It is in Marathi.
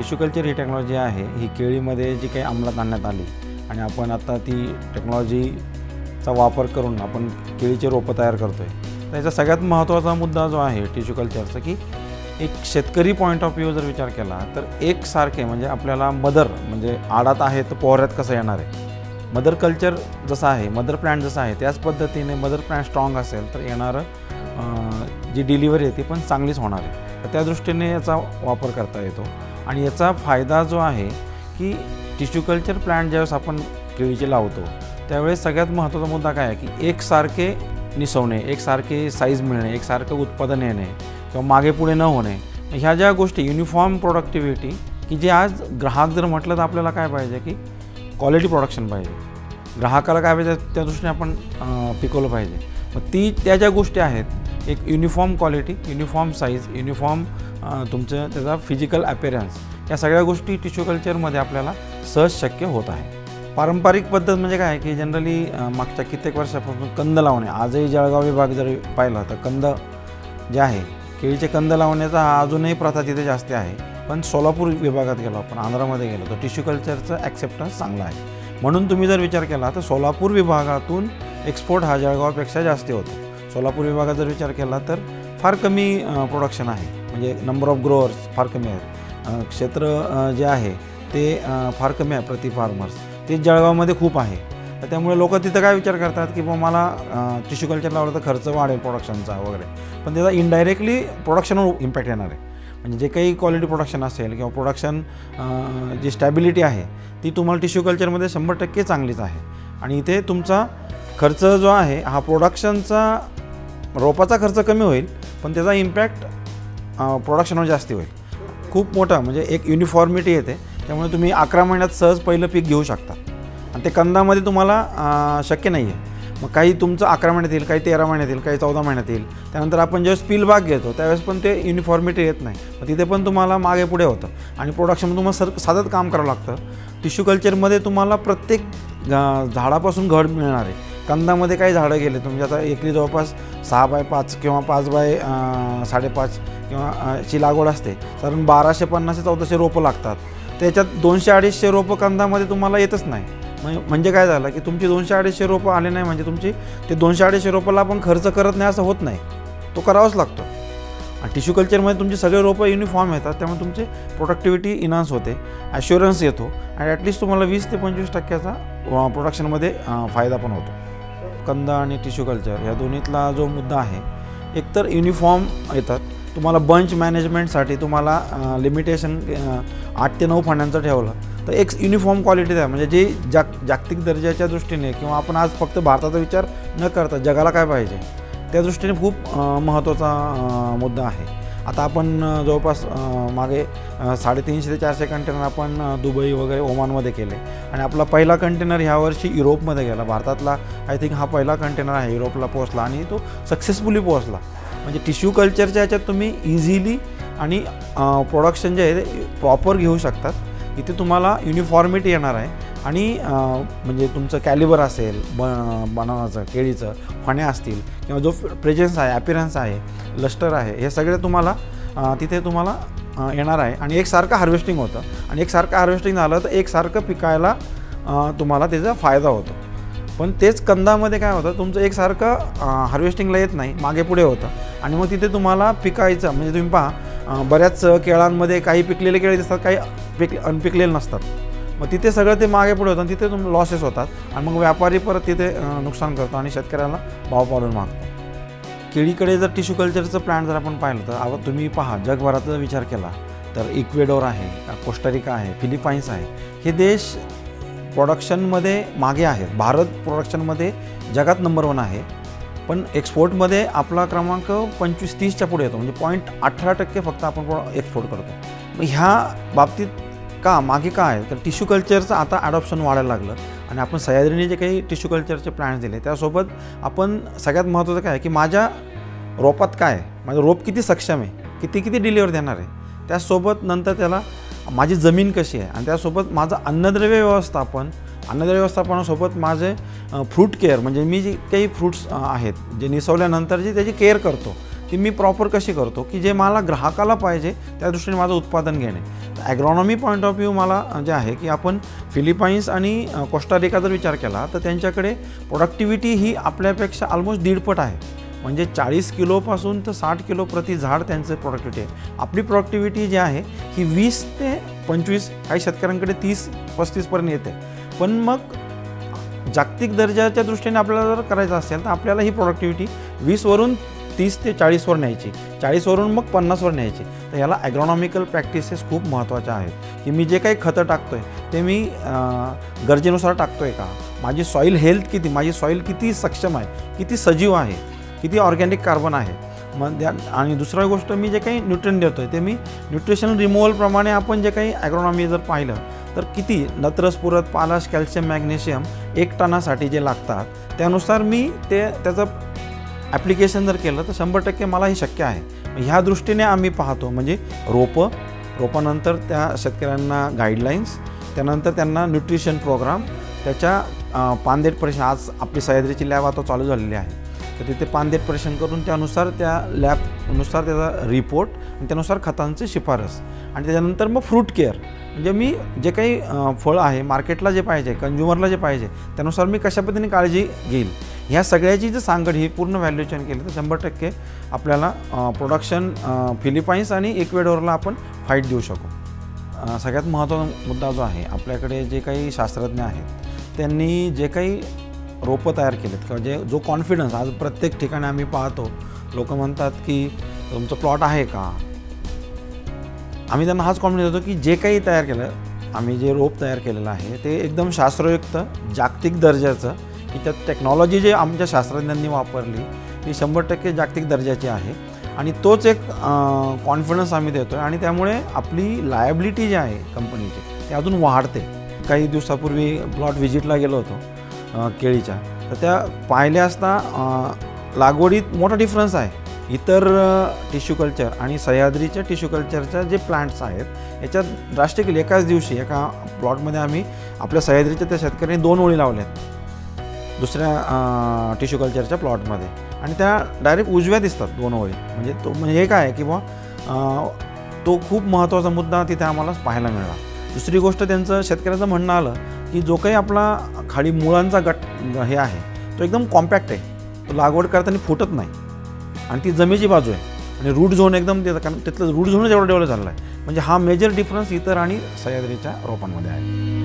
टिश्यू कल्चर ही टेक्नॉलॉजी आहे ही केळीमध्ये जी काही अंमलात आणण्यात आली आणि आपण आता ती टेक्नॉलॉजीचा वापर करून आपण केळीचे रोपं तयार करतो आहे। त्याचा सगळ्यात महत्त्वाचा मुद्दा जो आहे टिश्यू कल्चरचा की एक शेतकरी पॉईंट ऑफ व्ह्यू जर विचार केला तर एकसारखे म्हणजे आपल्याला मदर म्हणजे आडात आहे तर पोहऱ्यात कसं येणार आहे, मदर कल्चर जसं आहे, मदर प्लांट जसं आहे त्याच पद्धतीने मदर प्लांट स्ट्रॉंग असेल तर येणारं जी डिलिव्हरी आहे ती पण चांगलीच होणार आहे। तर त्या दृष्टीने याचा वापर करता येतो आणि याचा फायदा जो आहे की टिश्यू कल्चर प्लांट ज्यावेळेस आपण केळीचे लावतो त्यावेळेस सगळ्यात महत्त्वाचा मुद्दा काय आहे की एकसारखे निसवणे, एकसारखे साईज मिळणे, एकसारखं उत्पादन येणे किंवा मागे पुढे न होणे, ह्या ज्या गोष्टी युनिफॉर्म प्रोडक्टिव्हिटी की जे आज ग्राहक जर म्हटलं तर आपल्याला काय पाहिजे की क्वालिटी प्रोडक्शन पाहिजे, ग्राहकाला काय पाहिजे त्या दृष्टीने आपण पिकवलं पाहिजे। मग त्या ज्या गोष्टी आहेत एक uniform quality, uniform size, uniform तुमचं त्याचा फिजिकल अपीअरन्स, या सगळ्या गोष्टी टिश्यू कल्चरमध्ये आपल्याला सहज शक्य होत आहे। पारंपरिक पद्धत म्हणजे काय की जनरली मागच्या कित्येक वर्षापासून कंद लावणे, आजही जळगाव विभाग जर पाहिला तर कंद जे आहे केळीचे कंद लावण्याचा हा अजूनही प्रथा तिथे जास्त आहे, पण सोलापूर विभागात गेलो आपण, आंध्रामध्ये गेलो तर टिश्यू कल्चरचं ॲक्सेप्टन्स चांगला आहे। म्हणून तुम्ही जर विचार केला तर सोलापूर विभागातून एक्सपोर्ट हा जळगावपेक्षा जास्त होतो। सोलापूर विभागात जर विचार केला तर फार कमी प्रोडक्शन आहे, म्हणजे नंबर ऑफ ग्रोअर्स फार कमी आहेत, क्षेत्र जे आहे ते फार कमी आहे प्रति फार्मर्स, ते जळगावमध्ये खूप आहे। तर त्यामुळे लोक तिथं काय विचार करतात की बाबा मला टिश्यू कल्चर लावलं तर खर्च वाढेल प्रोडक्शनचा वगैरे, पण त्याचा इनडायरेक्टली प्रोडक्शनवर इम्पॅक्ट येणार आहे। म्हणजे जे काही क्वालिटी प्रोडक्शन असेल किंवा प्रोडक्शन जी स्टॅबिलिटी आहे ती तुम्हाला टिश्यू कल्चरमध्ये 100% चांगलीच आहे। आणि इथे तुमचा खर्च जो आहे हा प्रोडक्शनचा रोपाचा खर्च कमी होईल, पण त्याचा इम्पॅक्ट प्रोडक्शनवर जास्त होईल, खूप मोठा, म्हणजे एक युनिफॉर्मिटी येते। त्यामुळे तुम्ही 11 महिन्यात सहज पहिलं पीक घेऊ शकता आणि ते कंदामध्ये तुम्हाला शक्य नाही आहे। मग काही तुमचं 11 महिन्यात येईल, काही 13 महिन्यात येईल, काही 14 महिन्यात येईल। त्यानंतर आपण ज्यावेळेस पील बाग घेतो त्यावेळेस पण ते युनिफॉर्मिटी येत नाही, मग तिथे पण तुम्हाला मागे पुढे होतं आणि प्रोडक्शन तुम्हाला सतत काम करावं लागतं। टिश्यू कल्चरमध्ये तुम्हाला प्रत्येक झाडापासून घड मिळणार आहे। कंदामध्ये काही झाडं गेले तुमचे आता एकरी जवळपास 6x5 किंवा 5x5.5 किंवा ची लागवड असते, कारण 1250 ते 1400 रोपं लागतात, त्याच्यात 200-250 रोपं कंदामध्ये तुम्हाला येतच नाही। म्हणजे काय झालं की तुमची 200-250 रोपं आले नाही म्हणजे तुमची ते 200-250 रोपाला आपण खर्च करत नाही असं होत नाही, तो करावाच लागतो। आणि टिश्यू कल्चरमध्ये तुमचे सगळे रोपं युनिफॉर्म येतात, त्यामुळे तुमची प्रोडक्टिव्हिटी इन्हान्स होते, ॲश्युरन्स येतो आणि ॲटलिस्ट तुम्हाला 20 ते 25% प्रोडक्शनमध्ये फायदा पण होतो। कंद आणि टिश्यू कल्चर या दोन्हीतला जो मुद्दा आहे, एकतर युनिफॉर्म येतात, तुम्हाला बंच मॅनेजमेंटसाठी तुम्हाला लिमिटेशन 8 ते 9 फण्यांचं ठेवलं तर एक युनिफॉर्म क्वालिटी द्या, म्हणजे जे जागतिक दर्जाच्या दृष्टीने किंवा आपण आज फक्त भारताचा विचार न करता जगाला काय पाहिजे त्या दृष्टीने खूप महत्त्वाचा मुद्दा आहे। आता आपण जवळपास मागे 350 ते 400 कंटेनर आपण दुबई वगैरे ओमानमध्ये केले आणि आपला पहिला कंटेनर ह्यावर्षी युरोपमध्ये गेला। भारतातला आय थिंक हा पहिला कंटेनर आहे, युरोपला पोहोचला आणि तो सक्सेसफुली पोहोचला। म्हणजे टिश्यू कल्चरच्या ह्याच्यात तुम्ही इझिली आणि प्रोडक्शन जे आहे ते प्रॉपर घेऊ शकतात। इथे तुम्हाला युनिफॉर्मिटी येणार आहे आणि म्हणजे तुमचं कॅलिबर असेल बनानाचं, केळीचं, फण्या असतील किंवा जो प्रेझेन्स आहे, अपीअरन्स आहे, लस्टर आहे, हे सगळे तुम्हाला तिथे तुम्हाला येणार आहे आणि एकसारखं हार्वेस्टिंग होतं आणि एकसारखं हार्वेस्टिंग झालं तर एकसारखं पिकायला तुम्हाला त्याचा फायदा होतो। पण तेच कंदामध्ये काय होतं, तुमचं एकसारखं हार्वेस्टिंगला येत नाही, मागे पुढे होतं आणि मग तिथे तुम्हाला पिकायचं म्हणजे तुम्ही पहा बऱ्याच केळांमध्ये काही पिकलेले केळे दिसतात, काही अनपिकलेले नसतात, मग तिथे सगळं ते मागे पुढे होतं आणि तिथे तुम्ही लॉसेस होतात आणि मग व्यापारी परत तिथे नुकसान करतो आणि शेतकऱ्याला भाव पाडून मागतो। केळीकडे जर टिश्यू कल्चरचं प्लांट जर आपण पाहिलं तर आता तुम्ही पहा जगभराचा विचार केला तर इक्वेडोर आहे, कोस्टारिका आहे, फिलिपाईन्स आहे, हे देश प्रोडक्शनमध्ये मागे आहेत। भारत प्रोडक्शनमध्ये जगात नंबर 1 आहे, पण एक्सपोर्टमध्ये आपला क्रमांक 25-30च्या पुढे येतो, म्हणजे 0.18% फक्त आपण एक्सपोर्ट करतो। मग ह्या बाबतीत का मागे का आहे तर टिश्यू कल्चरचं आता ॲडॉप्शन वाढायला लागलं आणि आपण सह्याद्रीने जे काही टिश्यू कल्चरचे प्लॅन्स दिले त्यासोबत आपण सगळ्यात महत्त्वाचं काय आहे की माझ्या रोपात काय आहे, माझं रोप किती सक्षम आहे, किती डिलिव्हर देणार आहे, त्यासोबत नंतर त्याला माझी जमीन कशी आहे आणि त्यासोबत माझं अन्नद्रव्य व्यवस्थापनासोबत माझे फ्रूट केअर, म्हणजे मी जे काही फ्रूट्स आहेत जे निसवल्यानंतर जी त्याची केअर करतो ती मी प्रॉपर कशी करतो की जे मला ग्राहकाला पाहिजे त्या दृष्टीने माझं उत्पादन घेणे. ॲग्रॉनॉमी पॉईंट ऑफ व्ह्यू मला जे आहे की आपण फिलिपाईन्स आणि कोस्टारिका जर विचार केला तर त्यांच्याकडे प्रोडक्टिव्हिटी ही आपल्यापेक्षा ऑलमोस्ट 1.5 पट आहे. म्हणजे 40 किलोपासून तर 60 किलो प्रति झाड त्यांचं प्रोडक्टिव्हिटी आहे. आपली प्रोडक्टिव्हिटी जी आहे ही 20 ते 25, काही शेतकऱ्यांकडे 30-35पर्यंत येते. पण मग जागतिक दर्जाच्या दृष्टीने आपल्याला जर करायचं असेल तर आपल्याला ही प्रोडक्टिव्हिटी 20वरून 30 ते 40वर न्यायची, 40वरून मग 50वर न्यायची. तर याला ॲग्रॉनॉमिकल प्रॅक्टिसेस खूप महत्त्वाच्या आहेत की मी जे काही खतं टाकतो आहे ते मी गरजेनुसार टाकतो आहे का, माझी सॉईल हेल्थ किती, माझी सॉईल किती सक्षम आहे, किती सजीव आहे, किती ऑर्गॅनिक कार्बन आहे. मग आणि दुसरी गोष्ट मी जे काही न्यूट्रिएंट देतो आहे ते मी न्यूट्रिशन रिमूव्हलप्रमाणे आपण जे काही ॲग्रॉनॉमी जर पाहिलं तर किती नत्र, स्फुरद, पालाश, कॅल्शियम, मॅग्नेशियम 1 टनासाठी जे लागतात त्यानुसार मी त्याचं ॲप्लिकेशन जर केलं तर 100% मला हे शक्य आहे. ह्या दृष्टीने आम्ही पाहतो. म्हणजे रोपानंतर त्या शेतकऱ्यांना गाईडलाईन्स, त्यानंतर त्यांना न्यूट्रिशन प्रोग्राम, त्याच्या पानदेट परीक्षण. आज आपली सह्याद्रीची लॅब आता चालू झालेली आहे तर तिथे पानदेट परीक्षण करून त्यानुसार त्या लॅबनुसार त्याचा रिपोर्ट आणि त्यानुसार खतांची शिफारस आणि त्याच्यानंतर मग फ्रूट केअर. म्हणजे मी जे काही फळ आहे मार्केटला जे पाहिजे, कंझ्युमरला जे पाहिजे त्यानुसार मी कशा पद्धतीने काळजी घेईल, ह्या सगळ्याची जर सांगड ही पूर्ण व्हॅल्युएशन केली तर 100% आपल्याला प्रोडक्शन फिलिपाईन्स आणि इक्वेडोरला आपण फाईट देऊ शकू. सगळ्यात महत्त्वाचा मुद्दा जो आहे, आपल्याकडे जे काही शास्त्रज्ञ आहेत त्यांनी जे काही रोपं तयार केलेत किंवा जो कॉन्फिडन्स आज प्रत्येक ठिकाणी आम्ही पाहतो, लोक म्हणतात की तुमचं प्लॉट आहे का. आम्ही त्यांना हाच कॉन्फिडन्स देतो की जे काही तयार केलं, आम्ही जे रोप तयार केलेलं आहे ते एकदम शास्त्रयुक्त, जागतिक दर्जाचं, की त्यात टेक्नॉलॉजी जे आमच्या शास्त्रज्ञांनी वापरली ती 100% जागतिक दर्जाची आहे. आणि तोच एक कॉन्फिडन्स आम्ही देतो आहे आणि त्यामुळे आपली लायबिलिटी जी आहे कंपनीची ती अजून वाढते. काही दिवसापूर्वी प्लॉट व्हिजिटला गेलो होतो केळीच्या, तर त्या पाहिल्या असता लागवडीत मोठा डिफरन्स आहे. इतर टिश्यू कल्चर आणि सह्याद्रीच्या टिश्यू कल्चरच्या जे प्लांट्स आहेत याच्यात ड्रास्टिकली एकाच दिवशी एका प्लॉटमध्ये आम्ही आपल्या सह्याद्रीच्या त्या शेतकऱ्यांनी 2 ओळी लावल्यात दुसऱ्या टिश्यू कल्चरच्या प्लॉटमध्ये आणि त्या डायरेक्ट उजव्या दिसतात 2 ओळी. म्हणजे हे काय आहे की तो खूप महत्त्वाचा मुद्दा तिथे आम्हाला पाहायला मिळाला. दुसरी गोष्ट त्यांचं शेतकऱ्याचं म्हणणं आलं की जो काही आपला खाली मुळांचा गट हे आहे तो एकदम कॉम्पॅक्ट आहे, तो लागवड करताना फुटत नाही आणि ती जमेची बाजू आहे आणि रूट झोन एकदम कारण तिथलं रूट झोनच एवढं डेव्हलप झालेलं आहे. म्हणजे हा मेजर डिफरन्स इतर आणि सह्याद्रीच्या रोपांमध्ये आहे.